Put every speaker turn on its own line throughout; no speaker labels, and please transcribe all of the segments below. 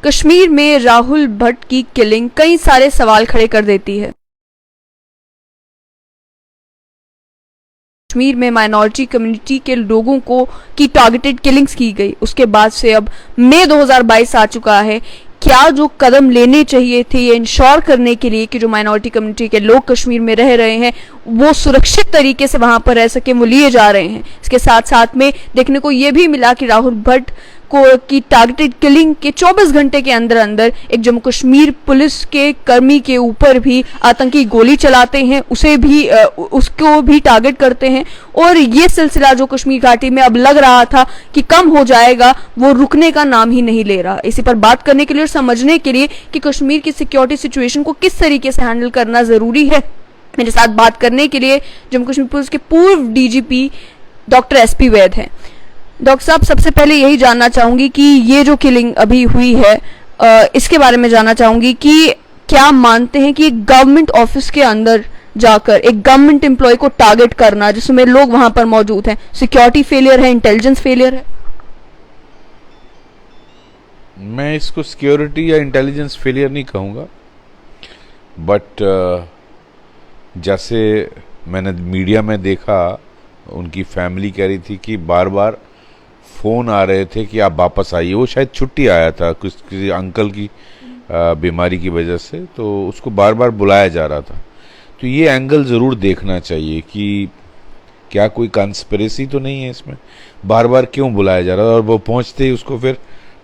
कश्मीर में राहुल भट्ट की किलिंग कई सारे सवाल खड़े कर देती है। कश्मीर में माइनॉरिटी कम्युनिटी के लोगों को की टारगेटेड किलिंग्स की गई, उसके बाद से अब मई 2022 आ चुका है। क्या जो कदम लेने चाहिए थे ये इंश्योर करने के लिए कि जो माइनॉरिटी कम्युनिटी के लोग कश्मीर में रह रहे हैं वो सुरक्षित तरीके से वहां पर रह सके, वो लिए जा रहे हैं। इसके साथ साथ में देखने को ये भी मिला कि राहुल भट्ट को की टारगेटेड किलिंग के 24 घंटे के अंदर अंदर एक जम्मू कश्मीर पुलिस के कर्मी के ऊपर भी आतंकी गोली चलाते हैं, उसको भी टारगेट करते हैं। और ये सिलसिला जो कश्मीर घाटी में अब लग रहा था कि कम हो जाएगा, वो रुकने का नाम ही नहीं ले रहा। इसी पर बात करने के लिए और समझने के लिए कि कश्मीर की सिक्योरिटी सिचुएशन को किस तरीके से हैंडल करना जरूरी है, मेरे साथ बात करने के लिए जम्मू कश्मीर पुलिस के पूर्व डीजीपी डॉक्टर एसपी वैद हैं। डॉक्टर साहब, सबसे पहले यही जानना चाहूंगी कि ये जो किलिंग अभी हुई है इसके बारे में जानना चाहूंगी कि क्या मानते हैं कि गवर्नमेंट ऑफिस के अंदर जाकर एक गवर्नमेंट एम्प्लॉय को टारगेट करना जिसमें लोग वहां पर मौजूद हैं, सिक्योरिटी फेलियर है, इंटेलिजेंस फेलियर है?
मैं इसको सिक्योरिटी या इंटेलिजेंस फेलियर नहीं कहूँगा, बट जैसे मैंने मीडिया में देखा, उनकी फैमिली कह रही थी कि बार बार फ़ोन आ रहे थे कि आप वापस आइए। वो शायद छुट्टी आया था किसी अंकल की बीमारी की वजह से, तो उसको बार बार बुलाया जा रहा था। तो ये एंगल ज़रूर देखना चाहिए कि क्या कोई कंस्पिरेसी तो नहीं है इसमें, बार बार क्यों बुलाया जा रहा है। और वो पहुंचते ही उसको फिर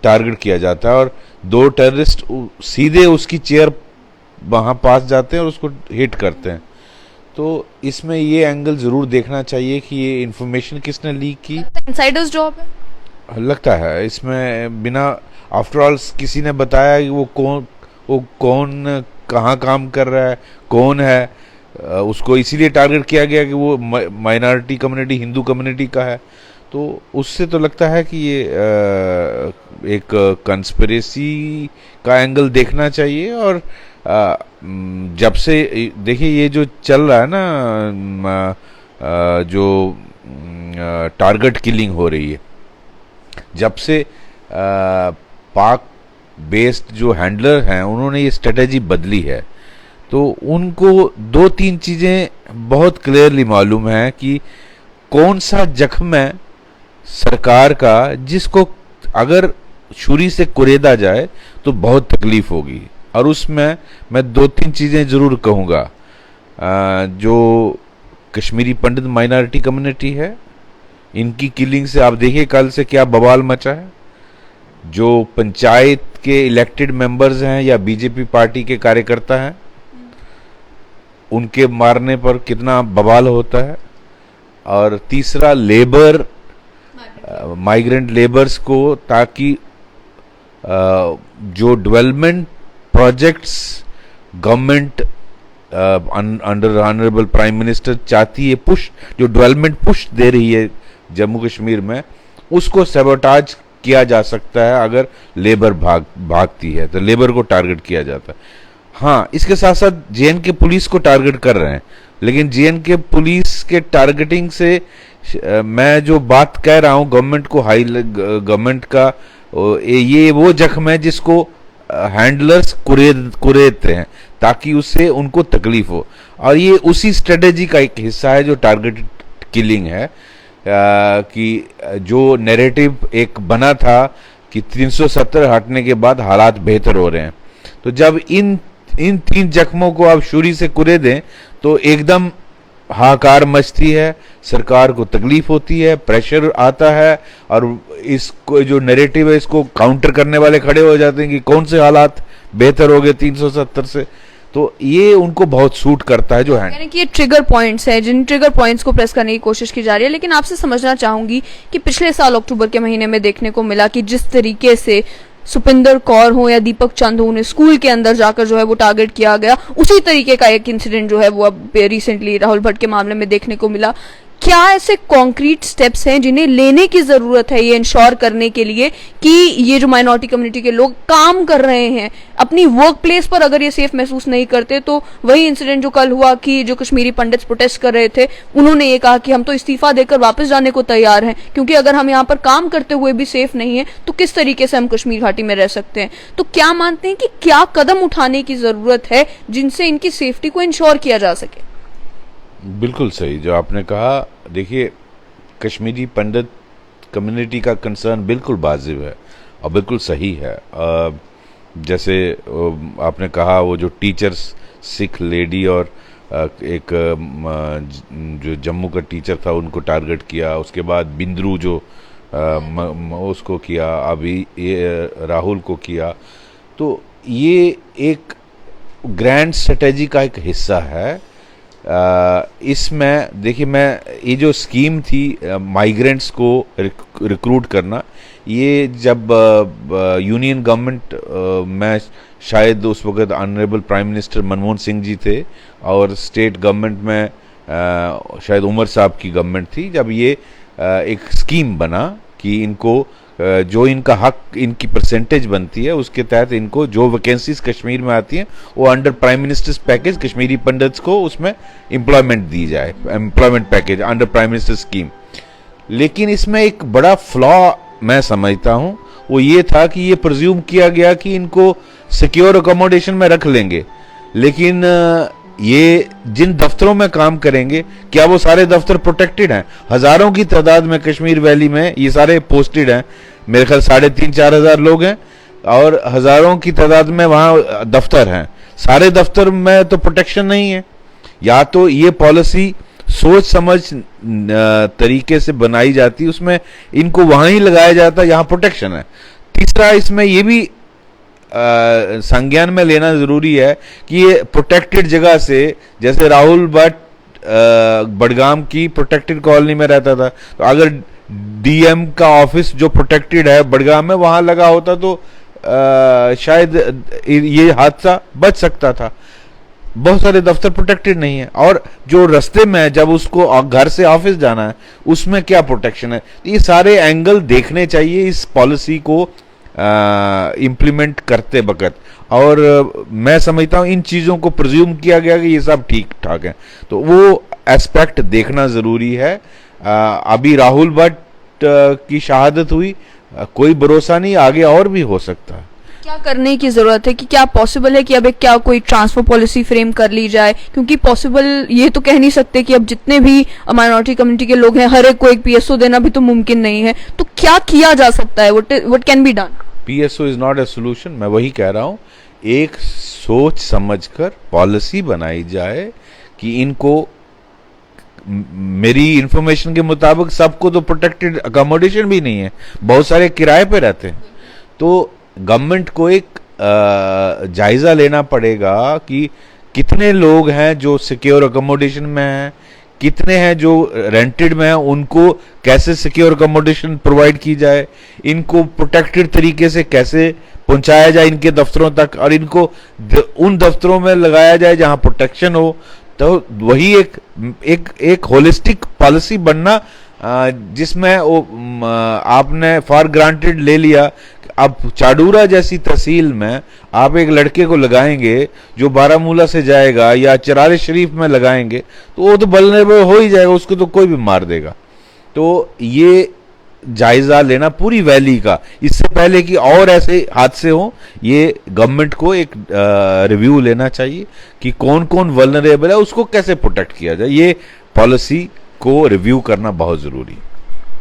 टारगेट किया जाता है और दो टेररिस्ट सीधे उसकी चेयर वहाँ पास जाते हैं और उसको हिट करते हैं। तो इसमें ये एंगल ज़रूर देखना चाहिए कि ये इन्फॉर्मेशन किसने लीक की।
इनसाइडर्स जॉब है
लगता है इसमें, बिना आफ्टर ऑल किसी ने बताया कि वो कौन कहाँ काम कर रहा है, कौन है, उसको इसीलिए टारगेट किया गया कि वो माइनॉरिटी कम्युनिटी, हिंदू कम्युनिटी का है। तो उससे तो लगता है कि ये एक कंस्पिरेसी का एंगल देखना चाहिए। और जब से देखिए ये जो चल रहा है ना, जो टारगेट किलिंग हो रही है, जब से पाक बेस्ड जो हैंडलर हैं उन्होंने ये स्ट्रेटेजी बदली है, तो उनको दो तीन चीज़ें बहुत क्लियरली मालूम है कि कौन सा जख्म है सरकार का जिसको अगर छुरी से कुरेदा जाए तो बहुत तकलीफ होगी। और उसमें मैं दो तीन चीज़ें ज़रूर कहूँगा। जो कश्मीरी पंडित माइनॉरिटी कम्युनिटी है, इनकी किलिंग से आप देखिए कल से क्या बवाल मचा है। जो पंचायत के इलेक्टेड मेंबर्स हैं या बीजेपी पार्टी के कार्यकर्ता हैं, उनके मारने पर कितना बवाल होता है। और तीसरा लेबर, माइग्रेंट लेबर्स को, ताकि जो development projects government under honourable prime minister चाहती है, पुश जो डेवलपमेंट पुश दे रही है जम्मू कश्मीर में, उसको सैबोटाज किया जा सकता है। अगर लेबर भागती है तो लेबर को टारगेट किया जाता है। हाँ, इसके साथ साथ जेएनके पुलिस को टारगेट कर रहे हैं, लेकिन जेएनके पुलिस के टारगेटिंग से मैं जो बात कह रहा हूँ गवर्नमेंट का, ये वो जख्म है जिसको हैंडलर्स कुरेदते हैं ताकि उससे उनको तकलीफ हो। और ये उसी स्ट्रेटेजी का एक हिस्सा है जो टारगेटेड किलिंग है। कि जो नैरेटिव एक बना था कि 370 हटने के बाद हालात बेहतर हो रहे हैं, तो जब इन तीन जख्मों को आप छुरी से कुरे दें तो एकदम हाहाकार मचती है, सरकार को तकलीफ होती है, प्रेशर आता है, और इसको जो नैरेटिव है इसको काउंटर करने वाले खड़े हो जाते हैं कि कौन से हालात बेहतर हो गए 370 से। तो ये उनको बहुत सूट करता है जो है,
यानी कि ये ट्रिगर पॉइंट्स हैं, जिन ट्रिगर पॉइंट्स को प्रेस करने की कोशिश की जा रही है। लेकिन आपसे समझना चाहूंगी कि पिछले साल अक्टूबर के महीने में देखने को मिला कि जिस तरीके से सुपिंदर कौर हो या दीपक चंद हो, उन्हें स्कूल के अंदर जाकर जो है वो टारगेट किया गया, उसी तरीके का एक इंसिडेंट जो है वो अब रिसेंटली राहुल भट्ट के मामले में देखने को मिला। क्या ऐसे कॉन्क्रीट स्टेप्स हैं जिन्हें लेने की जरूरत है ये इंश्योर करने के लिए कि ये जो माइनॉरिटी कम्युनिटी के लोग काम कर रहे हैं अपनी वर्क प्लेस पर, अगर ये सेफ महसूस नहीं करते तो वही इंसिडेंट जो कल हुआ कि जो कश्मीरी पंडित प्रोटेस्ट कर रहे थे उन्होंने ये कहा कि हम तो इस्तीफा देकर वापस जाने को तैयार हैं, क्योंकि अगर हम यहाँ पर काम करते हुए भी सेफ नहीं है तो किस तरीके से हम कश्मीर घाटी में रह सकते हैं। तो क्या मानते हैं कि क्या कदम उठाने की जरूरत है जिनसे इनकी सेफ्टी को इंश्योर किया जा सके?
बिल्कुल सही जो आपने कहा। देखिए, कश्मीरी पंडित कम्युनिटी का कंसर्न बिल्कुल वाजिब है और बिल्कुल सही है। जैसे आपने कहा वो जो टीचर्स, सिख लेडी और एक जो जम्मू का टीचर था उनको टारगेट किया, उसके बाद बिंद्रू जो उसको किया, अभी ये राहुल को किया। तो ये एक ग्रैंड स्ट्रेटेजी का एक हिस्सा है। इसमें देखिए, मैं ये जो स्कीम थी माइग्रेंट्स को रिक्रूट करना, ये जब यूनियन गवर्नमेंट में शायद उस वक्त honourable prime minister Manmohan Singh ji थे और स्टेट गवर्नमेंट में शायद उमर साहब की गवर्नमेंट थी, जब ये एक स्कीम बना कि इनको जो इनका हक, इनकी परसेंटेज बनती है उसके तहत इनको जो वैकेंसीज कश्मीर में आती हैं वो under prime ministers package Kashmiri pandits को उसमें एम्प्लॉयमेंट दी जाए, employment package under prime minister scheme. लेकिन इसमें एक बड़ा फ्लॉ मैं समझता हूँ, वो ये था कि ये प्रिज्यूम किया गया कि इनको सिक्योर अकोमोडेशन में रख लेंगे, लेकिन ये जिन दफ्तरों में काम करेंगे क्या वो सारे दफ्तर प्रोटेक्टेड हैं? हजारों की तादाद में कश्मीर वैली में ये सारे पोस्टेड हैं, मेरे ख्याल 3,500-4 हजार लोग हैं और हजारों की तादाद में वहाँ दफ्तर हैं। सारे दफ्तर में तो प्रोटेक्शन नहीं है। या तो ये पॉलिसी सोच समझ तरीके से बनाई जाती, उसमें इनको वहां ही लगाया जाता जहां प्रोटेक्शन है। तीसरा, इसमें ये भी संज्ञान में लेना जरूरी है कि ये प्रोटेक्टेड जगह से, जैसे राहुल भट्ट बडगाम की प्रोटेक्टेड कॉलोनी में रहता था, तो अगर डीएम का ऑफिस जो प्रोटेक्टेड है बडगाम में वहां लगा होता तो शायद ये हादसा बच सकता था। बहुत सारे दफ्तर प्रोटेक्टेड नहीं है और जो रास्ते में जब उसको घर से ऑफिस जाना है उसमें क्या प्रोटेक्शन है। ये सारे एंगल देखने चाहिए इस पॉलिसी को इम्प्लीमेंट करते वक्त, और मैं समझता हूँ इन चीज़ों को प्रिज्यूम किया गया कि ये सब ठीक ठाक है, तो वो एस्पेक्ट देखना ज़रूरी है। अभी राहुल भट्ट की शहादत हुई, कोई भरोसा नहीं आगे और भी हो सकता है।
क्या करने की जरूरत है कि क्या पॉसिबल है कि अब एक क्या कोई ट्रांसफर पॉलिसी फ्रेम कर ली जाए, क्योंकि पॉसिबल ये तो कह नहीं सकते कि अब जितने भी माइनॉरिटी कम्युनिटी के लोग हैं हर एक को एक पीएसओ देना भी तो मुमकिन नहीं है। तो क्या किया जा सकता है? What can be done?
PSO is not a solution. मैं वही कह रहा हूँ, एक सोच समझकर पॉलिसी बनाई जाए कि इनको, मेरी इंफॉर्मेशन के मुताबिक सबको तो प्रोटेक्टेड अकोमोडेशन भी नहीं है, बहुत सारे किराए पे रहते हैं। तो गवर्नमेंट को एक जायजा लेना पड़ेगा कि कितने लोग हैं जो सिक्योर अकोमोडेशन में हैं, कितने हैं जो रेंटेड में हैं, उनको कैसे सिक्योर अकोमोडेशन प्रोवाइड की जाए, इनको प्रोटेक्टेड तरीके से कैसे पहुंचाया जाए इनके दफ्तरों तक, और इनको उन दफ्तरों में लगाया जाए जहां प्रोटेक्शन हो। तो वही एक होलिस्टिक पॉलिसी बनना, जिसमें आपने फॉर ग्रांटेड ले लिया। अब चाडूरा जैसी तहसील में आप एक लड़के को लगाएंगे जो बारामूला से जाएगा या चरार शरीफ में लगाएंगे तो वो तो वल्नरेबल हो ही जाएगा, उसको तो कोई भी मार देगा। तो ये जायजा लेना पूरी वैली का, इससे पहले कि और ऐसे हादसे हों, ये गवर्नमेंट को एक रिव्यू लेना चाहिए कि कौन कौन वल्नरेबल है, उसको कैसे प्रोटेक्ट किया जाए। ये पॉलिसी को रिव्यू करना बहुत जरूरी है।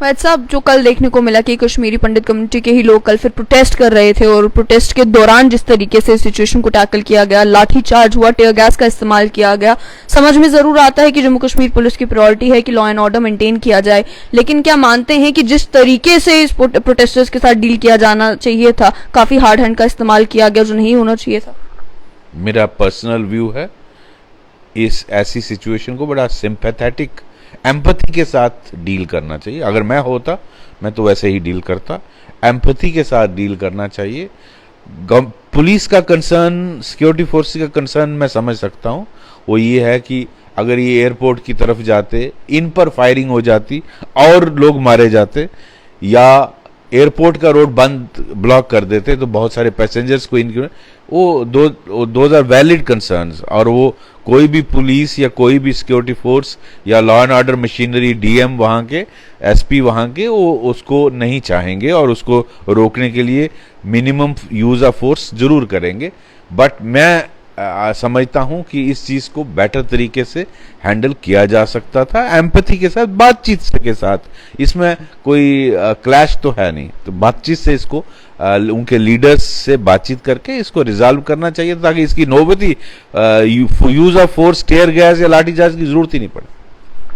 वैद साहब, जो कल देखने को मिला कि कश्मीरी पंडित कम्युनिटी के ही लोग कल फिर प्रोटेस्ट कर रहे थे और प्रोटेस्ट के दौरान जिस तरीके से सिचुएशन को टैकल किया गया, लाठी चार्ज हुआ, टीयर गैस का इस्तेमाल किया गया, समझ में जरूर आता है कि जम्मू कश्मीर पुलिस की प्रायोरिटी है कि लॉ एंड ऑर्डर मेंटेन किया जाए, लेकिन क्या मानते हैं कि जिस तरीके से इस प्रोटेस्टर्स के साथ डील किया जाना चाहिए था, काफी हार्ड हैंड का इस्तेमाल किया गया जो नहीं होना चाहिए था?
मेरा पर्सनल व्यू है, इस ऐसी सिचुएशन को बड़ा सिंपैथेटिक, एम्पैथी के साथ डील करना चाहिए। अगर मैं होता, मैं तो वैसे ही डील करता, एम्पैथी के साथ डील करना चाहिए। पुलिस का कंसर्न, सिक्योरिटी फोर्स का कंसर्न मैं समझ सकता हूँ, वो ये है कि अगर ये एयरपोर्ट की तरफ जाते, इन पर फायरिंग हो जाती और लोग मारे जाते, या एयरपोर्ट का रोड बंद ब्लॉक कर देते, तो बहुत सारे पैसेंजर्स को इनके दोज आर वैलिड कंसर्न्स, और वो कोई भी पुलिस या कोई भी सिक्योरिटी फोर्स या law and order machinery, DM वहाँ के, एसपी वहाँ के, वो उसको नहीं चाहेंगे और उसको रोकने के लिए मिनिमम यूज ऑफ फोर्स जरूर करेंगे। बट मैं समझता हूं कि इस चीज को बेटर तरीके से हैंडल किया जा सकता था, एम्पैथी के साथ, बातचीत के साथ। इसमें कोई क्लैश तो है नहीं, तो बातचीत से इसको उनके लीडर्स से बातचीत करके इसको रिजॉल्व करना चाहिए, ताकि इसकी नौबती use of force, tear gas या लाठीचार्ज की जरूरत ही नहीं पड़े।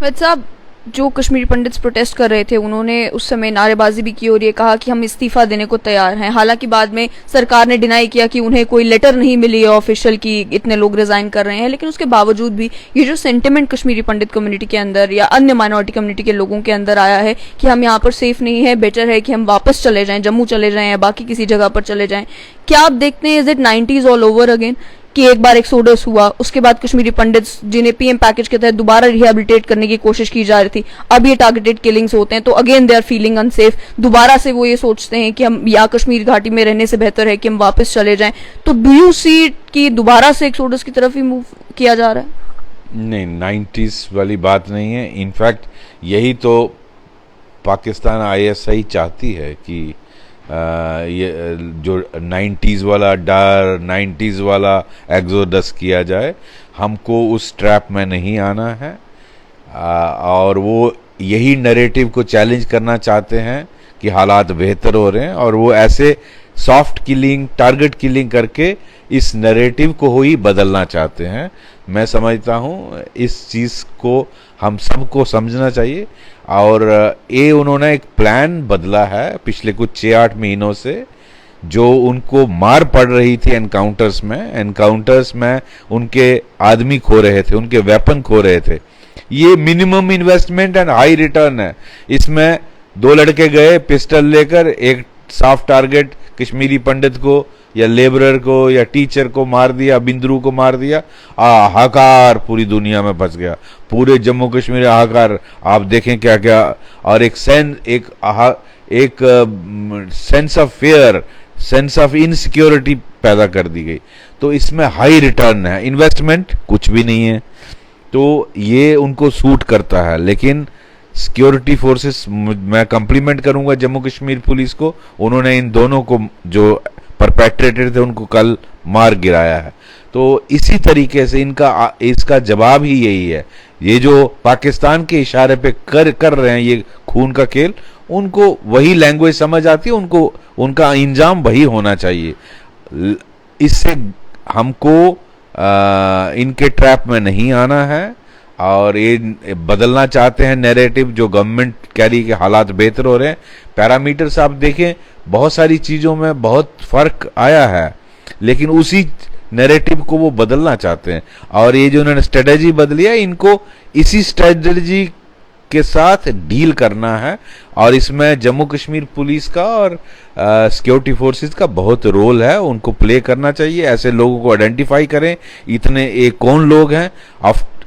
वैद साहब, जो कश्मीरी पंडित्स प्रोटेस्ट कर रहे थे उन्होंने उस समय नारेबाजी भी की और ये कहा कि हम इस्तीफा देने को तैयार हैं। हालांकि बाद में सरकार ने डिनाई किया कि उन्हें कोई लेटर नहीं मिली है ऑफिशियल कि इतने लोग रिजाइन कर रहे हैं, लेकिन उसके बावजूद भी ये जो सेंटिमेंट कश्मीरी पंडित कम्युनिटी के अंदर या अन्य माइनॉरिटी कम्युनिटी के लोगों के अंदर आया है कि हम यहाँ पर सेफ नहीं है, बेटर है कि हम वापस चले जाएं, जम्मू चले जाएं या बाकी किसी जगह पर चले जाएं, क्या आप देखते हैं is it 90s all over again कि एक बार एक्सोडस हुआ, उसके बाद कश्मीरी पंडित्स जिन्हें पीएम पैकेज के तहत दोबारा रिहेबिलिटेट करने की कोशिश की जा रही थी, अब ये टारगेटेड किलिंग्स होते हैं तो again they are feeling unsafe, दोबारा से वो ये सोचते हैं कि हम या कश्मीर घाटी में रहने से बेहतर है कि हम वापस चले जाएं। तो डू यू सी कि दोबारा से एक्सोडस की तरफ ही मूव किया जा रहा है?
नहीं, 90s वाली बात नहीं है। इनफैक्ट यही तो पाकिस्तान आईएसआई चाहती है कि ये जो 90s वाला डर, 90s वाला एक्सोडस किया जाए। हमको उस ट्रैप में नहीं आना है, और वो यही नैरेटिव को चैलेंज करना चाहते हैं कि हालात बेहतर हो रहे हैं, और वो ऐसे सॉफ्ट किलिंग, टारगेट किलिंग करके इस नैरेटिव को ही बदलना चाहते हैं। मैं समझता हूँ इस चीज़ को हम सबको समझना चाहिए, और ये उन्होंने एक प्लान बदला है पिछले कुछ 6-8 महीनों से, जो उनको मार पड़ रही थी एनकाउंटर्स में उनके आदमी खो रहे थे, उनके वेपन खो रहे थे। ये minimum investment and high return है। इसमें 2 लड़के गए पिस्टल लेकर, एक सॉफ्ट टारगेट कश्मीरी पंडित को या लेबरर को या टीचर को मार दिया, बिंदरू को मार दिया, हाहाकार पूरी दुनिया में बच गया, पूरे जम्मू कश्मीर हाहाकार। आप देखें क्या क्या, और एक sense of fair, sense of insecurity पैदा कर दी गई। तो इसमें हाई रिटर्न है, इन्वेस्टमेंट कुछ भी नहीं है, तो ये उनको सूट करता है। लेकिन सिक्योरिटी फोर्सेस, मैं कंप्लीमेंट करूंगा जम्मू कश्मीर पुलिस को, उन्होंने इन दोनों को जो परपेट्रेटेड थे उनको कल मार गिराया है। तो इसी तरीके से इसका जवाब ही यही है। ये जो पाकिस्तान के इशारे पे कर रहे हैं ये खून का खेल, उनको वही लैंग्वेज समझ आती है, उनको उनका इंजाम वही होना चाहिए। इससे हमको इनके ट्रैप में नहीं आना है, और ये बदलना चाहते हैं नैरेटिव जो गवर्नमेंट कह रही है कि हालात बेहतर हो रहे हैं। पैरामीटर्स आप देखें, बहुत सारी चीज़ों में बहुत फर्क आया है, लेकिन उसी नैरेटिव को वो बदलना चाहते हैं। और ये जो उन्होंने स्ट्रेटेजी बदली है, इनको इसी स्ट्रेटेजी के साथ डील करना है, और इसमें जम्मू कश्मीर पुलिस का और सिक्योरिटी फोर्सेस का बहुत रोल है, उनको प्ले करना चाहिए। ऐसे लोगों को आइडेंटिफाई करें, इतने कौन लोग हैं,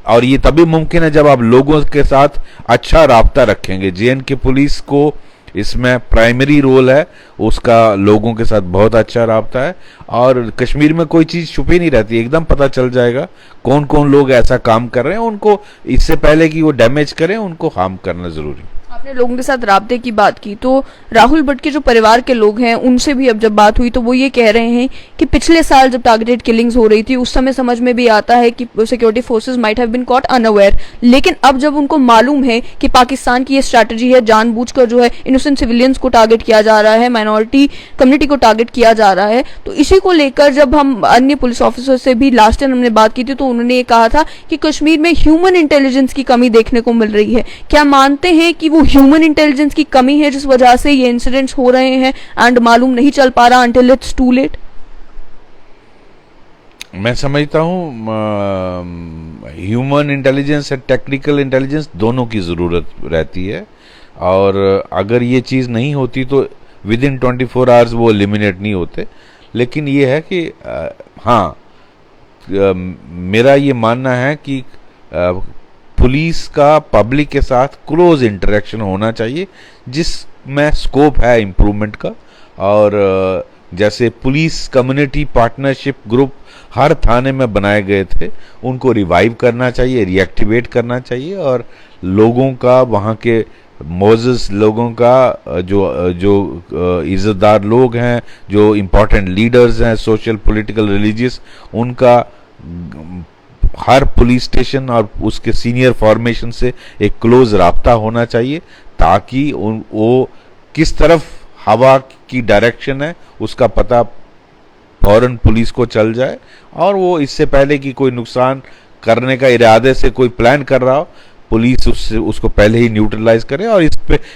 और ये तभी मुमकिन है जब आप लोगों के साथ अच्छा राब्ता रखेंगे। जेएनके पुलिस को इसमें प्राइमरी रोल है, उसका लोगों के साथ बहुत अच्छा राब्ता है, और कश्मीर में कोई चीज़ छुपी नहीं रहती, एकदम पता चल जाएगा कौन कौन लोग ऐसा काम कर रहे हैं। उनको इससे पहले कि वो डैमेज करें, उनको हार्म करना जरूरी है।
आपने लोगों के साथ राब्ते की बात की, तो राहुल भट्ट के जो परिवार के लोग हैं उनसे भी अब जब बात हुई तो वो ये कह रहे हैं कि पिछले साल जब टारगेटेड किलिंग्स हो रही थी उस समय समझ में भी आता है कि security forces might have been caught unaware, लेकिन अब जब उनको मालूम है कि पाकिस्तान की ये स्ट्रैटेजी है, जानबूझकर जो है इनोसेंट सिविलियंस को टारगेट किया जा रहा है, माइनॉरिटी कम्युनिटी को टारगेट किया जा रहा है, तो इसी को लेकर जब हम अन्य पुलिस ऑफिसर से भी लास्ट टाइम हमने बात की थी तो उन्होंने ये कहा था कि कश्मीर में ह्यूमन इंटेलिजेंस की कमी देखने को मिल रही है। क्या मानते हैं कि वो ह्यूमन इंटेलिजेंस की कमी है जिस वजह से ये इंसिडेंट्स हो रहे हैं एंड मालूम नहीं चल पा रहा until it's too late?
मैं समझता हूँ ह्यूमन इंटेलिजेंस और टेक्निकल इंटेलिजेंस दोनों की ज़रूरत रहती है, और अगर ये चीज़ नहीं होती तो विद इन 24 आवर्स वो एलिमिनेट नहीं होते। लेकिन ये है कि हाँ, मेरा ये मानना है कि पुलिस का पब्लिक के साथ क्लोज इंटरेक्शन होना चाहिए, जिसमें स्कोप है इम्प्रूवमेंट का। और जैसे पुलिस कम्युनिटी पार्टनरशिप ग्रुप हर थाने में बनाए गए थे, उनको रिवाइव करना चाहिए, रिएक्टिवेट करना चाहिए, और लोगों का, वहाँ के मोजेस लोगों का, जो इज़्ज़तदार लोग हैं, जो इम्पोर्टेंट लीडर्स हैं, सोशल पॉलिटिकल रिलीजियस, उनका हर पुलिस स्टेशन और उसके सीनियर फॉर्मेशन से एक क्लोज राब्ता होना चाहिए, ताकि वो किस तरफ हवा की डायरेक्शन है उसका पता फौरन पुलिस को चल जाए, और वो इससे पहले कि कोई नुकसान करने का इरादे से कोई प्लान कर रहा हो, पुलिस उसको पहले ही न्यूट्रलाइज करे, और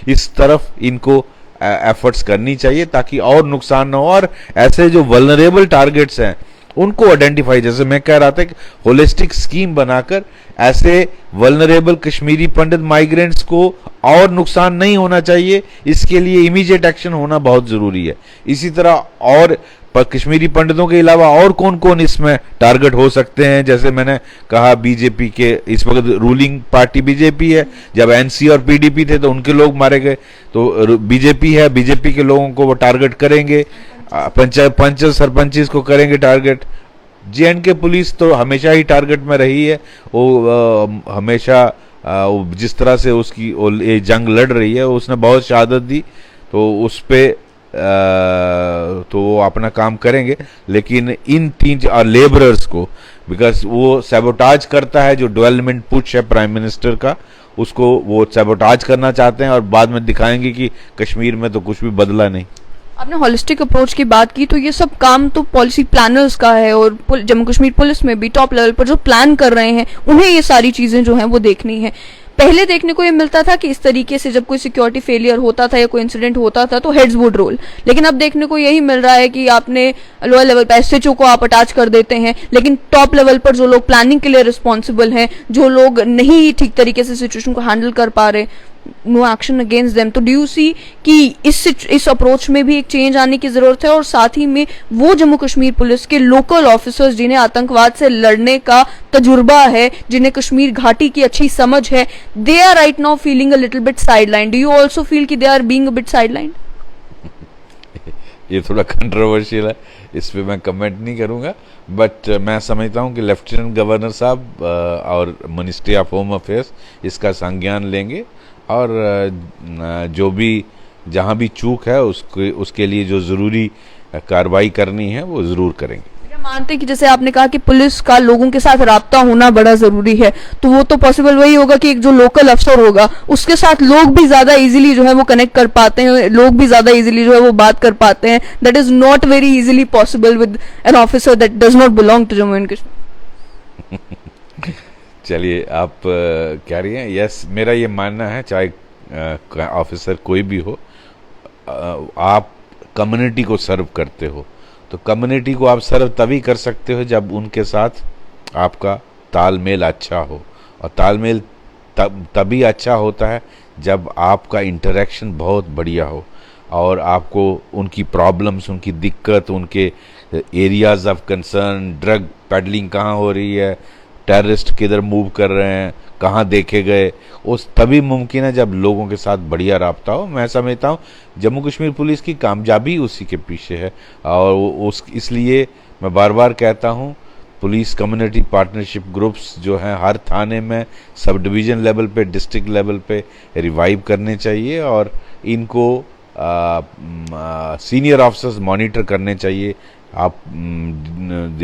इस तरफ इनको एफर्ट्स करनी चाहिए ताकि और नुकसान ना हो। और ऐसे जो वल्नरेबल टारगेट्स हैं उनको आइडेंटिफाई, जैसे मैं कह रहा था कि होलिस्टिक स्कीम बनाकर ऐसे वल्नरेबल कश्मीरी पंडित माइग्रेंट्स को और नुकसान नहीं होना चाहिए, इसके लिए इमीडिएट एक्शन होना बहुत जरूरी है। इसी तरह और कश्मीरी पंडितों के अलावा और कौन कौन इसमें टारगेट हो सकते हैं, जैसे मैंने कहा बीजेपी के, इस वक्त रूलिंग पार्टी बीजेपी है, जब एनसी और पीडीपी थे तो उनके लोग मारे गए, तो बीजेपी है, बीजेपी के लोगों को वो टारगेट करेंगे, पंच सरपंच को करेंगे टारगेट। जेएंडके पुलिस तो हमेशा ही टारगेट में रही है, वो हमेशा जिस तरह से उसकी ये जंग लड़ रही है, उसने बहुत शहादत दी, तो उस पे तो वो अपना काम करेंगे। लेकिन इन तीन लेबरर्स को, बिकॉज वो सैबोटाज करता है, जो डेवलपमेंट पुश है प्राइम मिनिस्टर का, उसको वो सैबोटाज करना चाहते हैं, और बाद में दिखाएंगे कि कश्मीर में तो कुछ भी बदला नहीं।
आपने होलिस्टिक अप्रोच की बात की, तो ये सब काम तो पॉलिसी प्लानर्स का है, और जम्मू कश्मीर पुलिस में भी टॉप लेवल पर जो प्लान कर रहे हैं उन्हें ये सारी चीजें जो हैं वो देखनी है। पहले देखने को ये मिलता था कि इस तरीके से जब कोई सिक्योरिटी फेलियर होता था या कोई इंसिडेंट होता था तो हेड्स वुड रोल, लेकिन अब देखने को यही मिल रहा है कि आपने लोअर लेवल पर एसएचओ को आप अटैच कर देते हैं, लेकिन टॉप लेवल पर जो लोग प्लानिंग के लिए रिस्पॉन्सिबल हैं, जो लोग नहीं ठीक तरीके से सिचुएशन को हैंडल कर पा रहे, नो एक्शन अगेंस्ट देम। तो डू यू सी कि इस अप्रोच में भी एक चेंज आने की जरूरत है, और साथ ही में वो जम्मू कश्मीर पुलिस के लोकल ऑफिसर्स जिन्हें आतंकवाद से लड़ने का तजुर्बा है, जिन्हें कश्मीर घाटी की अच्छी समझ है, they are right now feeling a little bit sideline. Do you also feel कि they are being a bit sideline?
ये थोड़ा कंट्रोवर्शियल है, इस पे मैं कमेंट नहीं करूंगा, बट मैं समझता हूं कि लेफ्टिनेंट गवर्नर साहब और मिनिस्ट्री ऑफ होम अफेयर्स इसका संज्ञान लेंगे, और जो भी जहां भी चूक है उसके लिए जो ज़रूरी कार्रवाई करनी है वो ज़रूर करेंगे।
मानते हैं कि जैसे आपने कहा कि पुलिस का लोगों के साथ राब्ता होना बड़ा जरूरी है, तो वो तो पॉसिबल वही होगा कि एक जो लोकल अफसर होगा उसके साथ लोग भी ज्यादा इजीली जो है वो कनेक्ट कर पाते हैं, लोग भी ज्यादा इजीली जो है वो बात कर पाते हैं। That is not very easily possible with an officer that does not belong to Jammu and Kashmir.
चलिए, आप कह रही हैं, यस, मेरा ये मानना है, चाहे ऑफिसर कोई भी हो, आप कम्युनिटी को सर्व करते हो, तो कम्युनिटी को आप सर्व तभी कर सकते हो जब उनके साथ आपका तालमेल अच्छा हो, और तालमेल तभी अच्छा होता है जब आपका इंटरेक्शन बहुत बढ़िया हो, और आपको उनकी प्रॉब्लम्स, उनकी दिक्कत, उनके areas of concern, drug peddling कहाँ हो रही है, टेररिस्ट किधर मूव कर रहे हैं, कहाँ देखे गए, उस तभी मुमकिन है जब लोगों के साथ बढ़िया राब्ता हो। मैं समझता हूँ जम्मू कश्मीर पुलिस की कामयाबी उसी के पीछे है, और इसलिए मैं बार बार कहता हूँ पुलिस कम्युनिटी पार्टनरशिप ग्रुप्स जो हैं हर थाने में, सब डिवीज़न लेवल पे, डिस्ट्रिक्ट लेवल पे रिवाइव करने चाहिए, और इनको सीनियर ऑफिसर्स मॉनिटर करने चाहिए। आप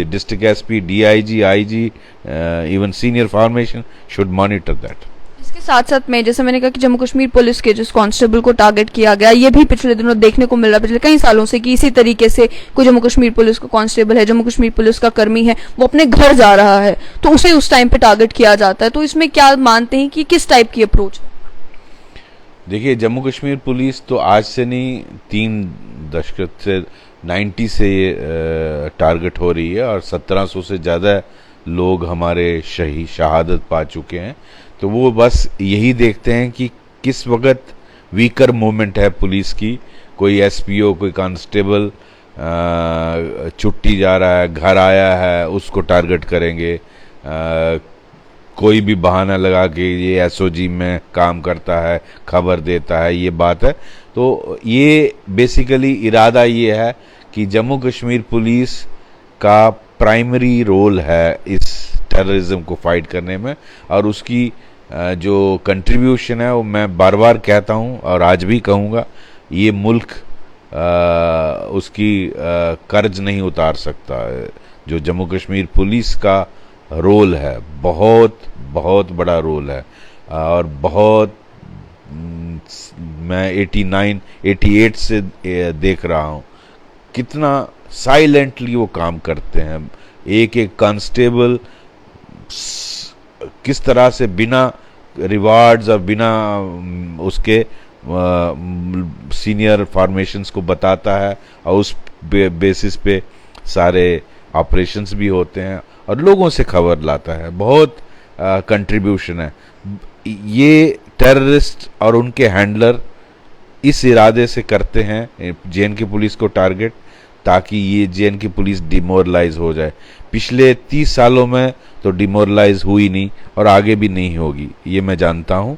district SP, DIG, IG, even senior formation should monitor that.
इसके साथ साथ में, जैसे मैंने कहा कि जम्मू कश्मीर पुलिस के जिस कांस्टेबल को टारगेट किया गया, ये भी पिछले दिनों देखने को मिल रहा है, पिछले कई सालों से, कि इसी तरीके से कोई जम्मू कश्मीर पुलिस का कांस्टेबल है, जम्मू कश्मीर पुलिस का कर्मी है, वो अपने घर जा रहा है तो उसे उस टाइम पे टारगेट किया जाता है। तो इसमें क्या मानते हैं कि किस टाइप की अप्रोच?
देखिए, जम्मू कश्मीर पुलिस तो आज से नहीं, 3 दशक से 90 से टारगेट हो रही है, और 1700 से ज़्यादा लोग हमारे शहादत पा चुके हैं। तो वो बस यही देखते हैं कि किस वक्त वीकर मूवमेंट है पुलिस की, कोई एसपीओ, कोई कांस्टेबल छुट्टी जा रहा है, घर आया है, उसको टारगेट करेंगे, कोई भी बहाना लगा के ये एसओजी में काम करता है, खबर देता है, ये बात है। तो ये बेसिकली इरादा ये है कि जम्मू कश्मीर पुलिस का प्राइमरी रोल है इस टेररिज्म को फाइट करने में, और उसकी जो कंट्रीब्यूशन है वो मैं बार बार कहता हूँ और आज भी कहूँगा, ये मुल्क उसकी कर्ज नहीं उतार सकता। जो जम्मू कश्मीर पुलिस का रोल है, बहुत बहुत बड़ा रोल है, और बहुत मैं 88 से देख रहा हूँ कितना साइलेंटली वो काम करते हैं। एक एक कांस्टेबल किस तरह से बिना रिवार्ड्स और बिना उसके सीनियर फॉर्मेशंस को बताता है, और उस बेसिस पे सारे ऑपरेशंस भी होते हैं और लोगों से खबर लाता है। बहुत कंट्रीब्यूशन है। ये टेररिस्ट और उनके हैंडलर इस इरादे से करते हैं जेएनके पुलिस को टारगेट, ताकि ये जेएनके पुलिस डिमोरलाइज हो जाए। पिछले 30 सालों में तो डिमोरलाइज हुई नहीं और आगे भी नहीं होगी, ये मैं जानता हूँ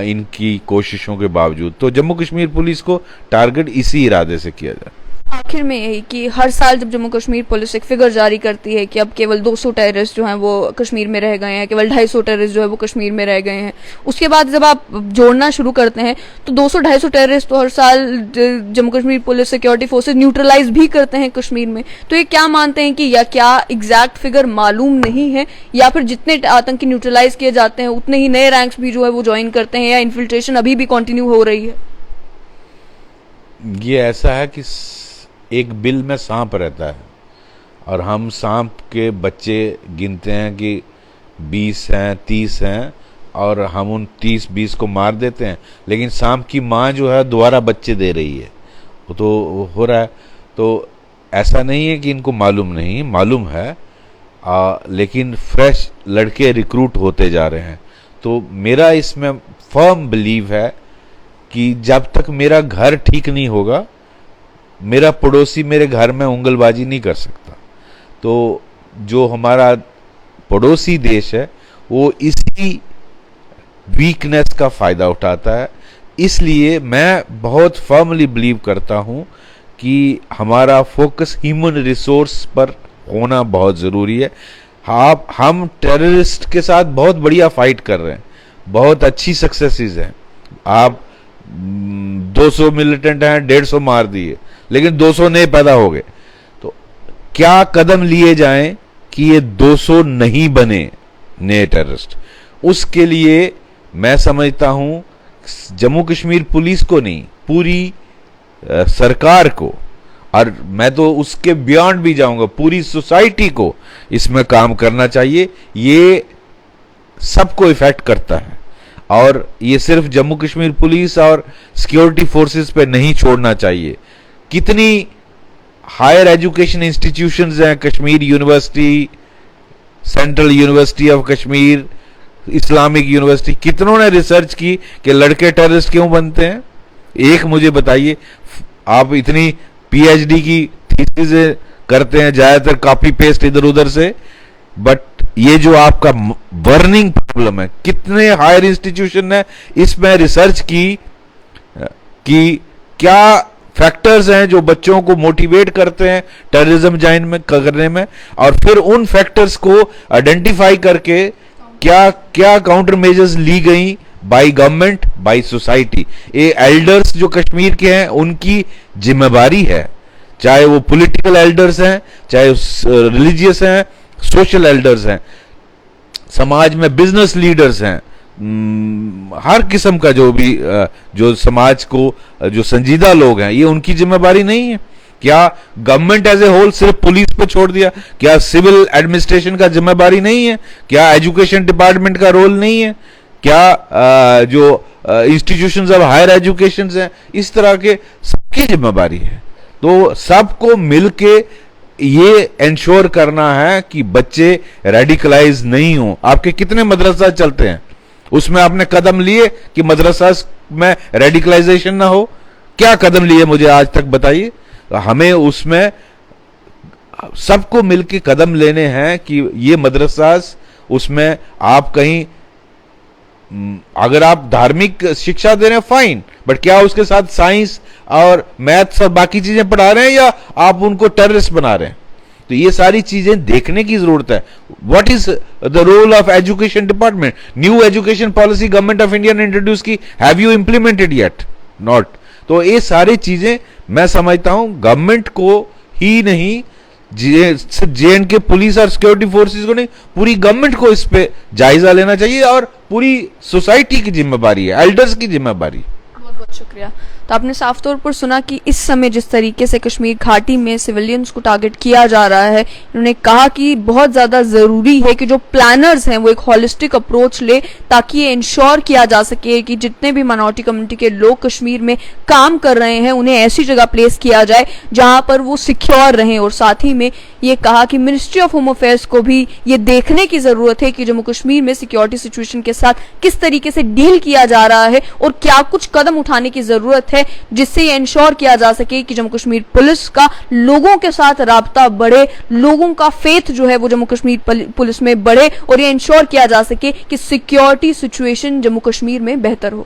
इनकी कोशिशों के बावजूद। तो जम्मू कश्मीर पुलिस को टारगेट इसी इरादे से किया जाए।
आखिर में यही कि हर साल जब जम्मू कश्मीर पुलिस एक फिगर जारी करती है कि अब केवल 200 टेररिस्ट जो हैं वो कश्मीर में रह गए हैं, केवल 250 टेररिस्ट जो है वो कश्मीर में रह गए हैं, उसके बाद जब आप जोड़ना शुरू करते हैं तो 200-250 टेररिस्ट तो हर साल Jammu Kashmir police security forces neutralise भी करते हैं कश्मीर में। तो ये क्या मानते हैं कि या क्या एग्जैक्ट फिगर मालूम नहीं है, या फिर जितने आतंकी न्यूट्रलाइज किए जाते हैं उतने ही नए रैंक्स भी जो है वो ज्वाइन करते हैं, या इन्फिल्ट्रेशन अभी भी कंटिन्यू हो रही है?
ये ऐसा है कि एक बिल में सांप रहता है और हम सांप के बच्चे गिनते हैं कि 20 हैं, 30 हैं, और हम उन 30-20 को मार देते हैं, लेकिन सांप की माँ जो है दोबारा बच्चे दे रही है, वो तो हो रहा है। तो ऐसा नहीं है कि इनको मालूम नहीं, मालूम है, लेकिन फ्रेश लड़के रिक्रूट होते जा रहे हैं। तो मेरा इसमें फर्म बिलीव है कि जब तक मेरा घर ठीक नहीं होगा, मेरा पड़ोसी मेरे घर में उंगलबाजी नहीं कर सकता। तो जो हमारा पड़ोसी देश है वो इसी वीकनेस का फायदा उठाता है। इसलिए मैं बहुत फर्मली बिलीव करता हूं कि हमारा फोकस ह्यूमन रिसोर्स पर होना बहुत ज़रूरी है। हम टेररिस्ट के साथ बहुत बढ़िया फाइट कर रहे हैं, बहुत अच्छी सक्सेसेस हैं। आप 200 मिलिटेंट हैं, 150 मार दिए, लेकिन 200 नए पैदा हो गए। तो क्या कदम लिए जाएं कि ये 200 नहीं बने नए टेररिस्ट? उसके लिए मैं समझता हूं जम्मू कश्मीर पुलिस को नहीं, पूरी सरकार को, और मैं तो उसके बियॉन्ड भी जाऊंगा, पूरी सोसाइटी को इसमें काम करना चाहिए। ये सबको इफेक्ट करता है, और ये सिर्फ जम्मू कश्मीर पुलिस और सिक्योरिटी फोर्सेस पे नहीं छोड़ना चाहिए। कितनी हायर एजुकेशन इंस्टीट्यूशंस हैं, Kashmir university, central university of Kashmir, Islamic university, कितनों ने रिसर्च की कि लड़के टेररिस्ट क्यों बनते हैं? एक मुझे बताइए। आप इतनी पीएचडी की थीसिस करते हैं, ज्यादातर कॉपी पेस्ट इधर उधर से, बट ये जो आपका बर्निंग प्रॉब्लम है, कितने हायर इंस्टीट्यूशन ने इसमें रिसर्च की कि क्या फैक्टर्स हैं जो बच्चों को मोटिवेट करते हैं टेररिज्म ज्वाइन में करने में, और फिर उन फैक्टर्स को आइडेंटिफाई करके क्या क्या काउंटर मेजर्स ली गई बाय गवर्नमेंट, बाय सोसाइटी। ये एल्डर्स जो कश्मीर के हैं उनकी जिम्मेदारी है, चाहे वो पॉलिटिकल एल्डर्स हैं, चाहे रिलीजियस हैं, सोशल एल्डर्स हैं, समाज में बिजनेस लीडर्स हैं, हर किस्म का जो भी जो समाज को जो संजीदा लोग हैं, ये उनकी जिम्मेदारी नहीं है? क्या गवर्नमेंट एज ए होल सिर्फ पुलिस पे छोड़ दिया? क्या सिविल एडमिनिस्ट्रेशन का जिम्मेदारी नहीं है? क्या एजुकेशन डिपार्टमेंट का रोल नहीं है? क्या जो इंस्टीट्यूशंस ऑफ हायर एजुकेशन हैं, इस तरह के सबकी जिम्मेदारी है। तो सबको मिलके ये इंश्योर करना है कि बच्चे रेडिकलाइज नहीं हो। आपके कितने मदरसा चलते हैं, उसमें आपने कदम लिए कि मदरसा में रेडिकलाइजेशन ना हो? क्या कदम लिए मुझे आज तक बताइए। हमें उसमें सबको मिलके कदम लेने हैं कि ये मदरसास उसमें आप कहीं अगर आप धार्मिक शिक्षा दे रहे हैं फाइन, बट क्या उसके साथ साइंस और मैथ्स और बाकी चीजें पढ़ा रहे हैं या आप उनको टेररिस्ट बना रहे हैं? तो ये सारी चीजें देखने की जरूरत है. What is the role of education department? New education policy government of India ने इंट्रोड्यूस की, have you implemented yet? Not. तो ये सारी चीजें मैं समझता हूं गवर्नमेंट को ही नहीं, जे.एंड.के पुलिस और सिक्योरिटी फोर्सेस को नहीं, पूरी गवर्नमेंट को इस पे जायजा लेना चाहिए और पूरी सोसाइटी की जिम्मेदारी है, एल्डर्स की जिम्मेदारी.
बहुत बहुत शुक्रिया. तो आपने साफ तौर पर सुना कि इस समय जिस तरीके से कश्मीर घाटी में सिविलियंस को टारगेट किया जा रहा है, इन्होंने कहा कि बहुत ज़्यादा ज़रूरी है कि जो प्लानर्स हैं वो एक हॉलिस्टिक अप्रोच ले, ताकि ये इंश्योर किया जा सके कि जितने भी माइनॉरिटी कम्युनिटी के लोग कश्मीर में काम कर रहे हैं उन्हें ऐसी जगह प्लेस किया जाए जहां पर वो सिक्योर रहें. और साथ ही में ये कहा कि मिनिस्ट्री ऑफ होम अफेयर्स को भी ये देखने की ज़रूरत है कि जम्मू कश्मीर में सिक्योरिटी सिचुएशन के साथ किस तरीके से डील किया जा रहा है और क्या कुछ कदम उठाने की ज़रूरत है जिससे ये इंश्योर किया जा सके कि जम्मू कश्मीर पुलिस का लोगों के साथ राब्ता बढ़े, लोगों का फेथ जो है वो जम्मू कश्मीर पुलिस में बढ़े और ये इंश्योर किया जा सके कि सिक्योरिटी सिचुएशन जम्मू कश्मीर में बेहतर हो.